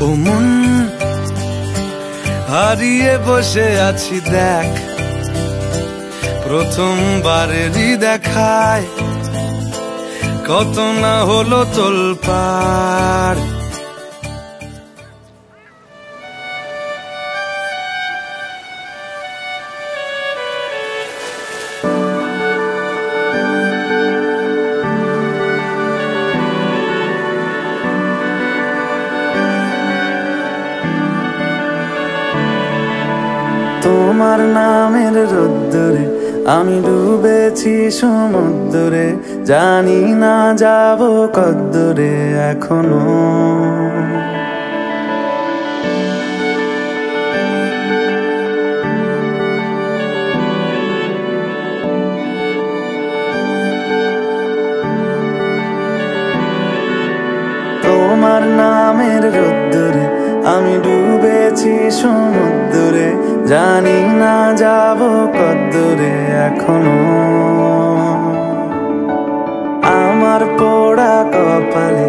ও মন হারিয়ে বসে আছি দেখ, প্রথমবারেরই দেখায় কত না হলো তোলপাড়। তোমার নামের রোদ্দুরে আমি ডুবেছি সমুদ্রে, জানি না যাব কদ্দুরে এখনো। তোমার নামের রোদ্দুরে আমি ডুবেছি সমুদ্রে, জানি না যাব কদ্দুরে এখনো। আমার পোড়া কপালে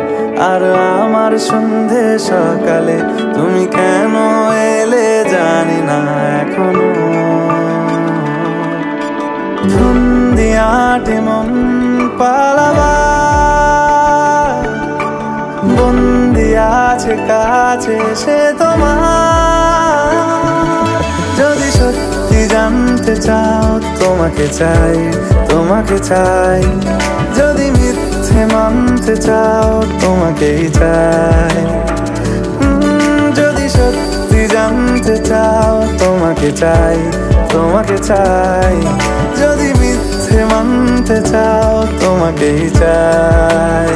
আর আমার সন্ধে সকালে তুমি কেন এলে জানি না এখনো। ধুন্দিয়াটে মন পালাবার বন্দি আছে কাছে সে তোমার। যদি সত্যি জানতে চাও তোমাকে চাই, তোমাকে চাই। যদি মিথ্যে মানতে চাও তোমাকেই চাই। যদি সত্যি জানতে চাও তোমাকে চাই, তোমাকে চাই। যদি মিথ্যে মানতে চাও তোমাকেই চাই।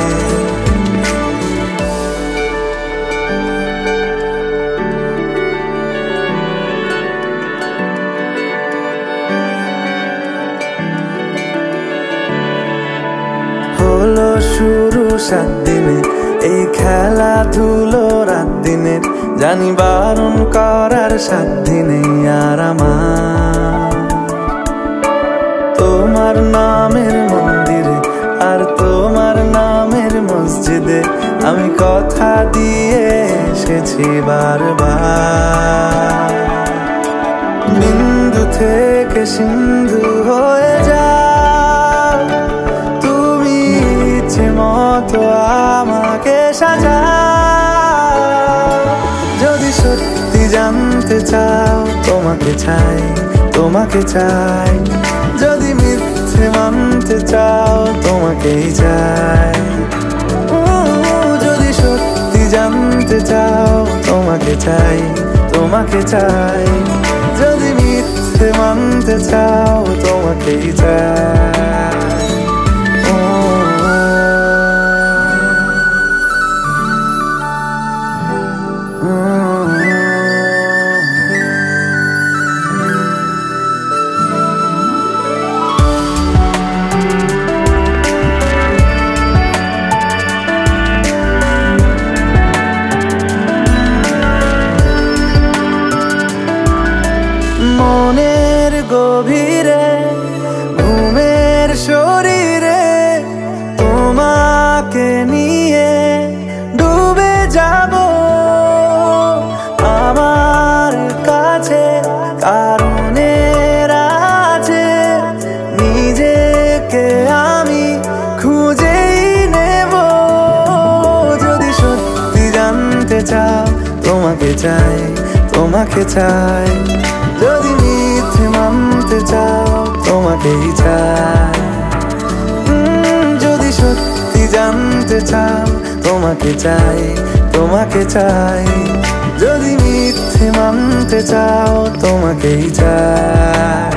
হলো শুরু 7 দিনে এই খেলাধুলো রাত দিনের, জানি বারণ করার সাধ্য নেই আর আমার। তোমার নামের মন্দিরে আর তোমার নামের মসজিদে আমি কথা দিয়ে এসেছি বারবার। বিন্দু থেকে সিন্ধু হয়ে যাও তুমি, ইচ্ছে মতো আমাকে সাজাও। যদি সত্যি জানতে চাও তোমাকে চাই, তোমাকে চাই। যদি মিথ্যে মানতে চাও তোমাকেই চাই। যদি সত্যি জানতে চাও তোমাকে চাই, তোমাকে চাই। যদি মিথ্যে মানতে চাও তোমাকেই চাই। মনের গভীরে ঘুমের শরীরে তোমাকে নিয়ে ডুবে যাব। আমার কাছে কারণের আছে, নিজেকে আমি খুঁজেই নেব। যদি সত্যি জানতে চাও তোমাকে চাই, তোমাকে চাই। যদি মিথ্যে মানতে চাও তোমাকেই চাই। যদি সত্যি জানতে চাও তোমাকে চাই, তোমাকে চাই। যদি মিথ্যে মানতে চাও তোমাকেই চাই।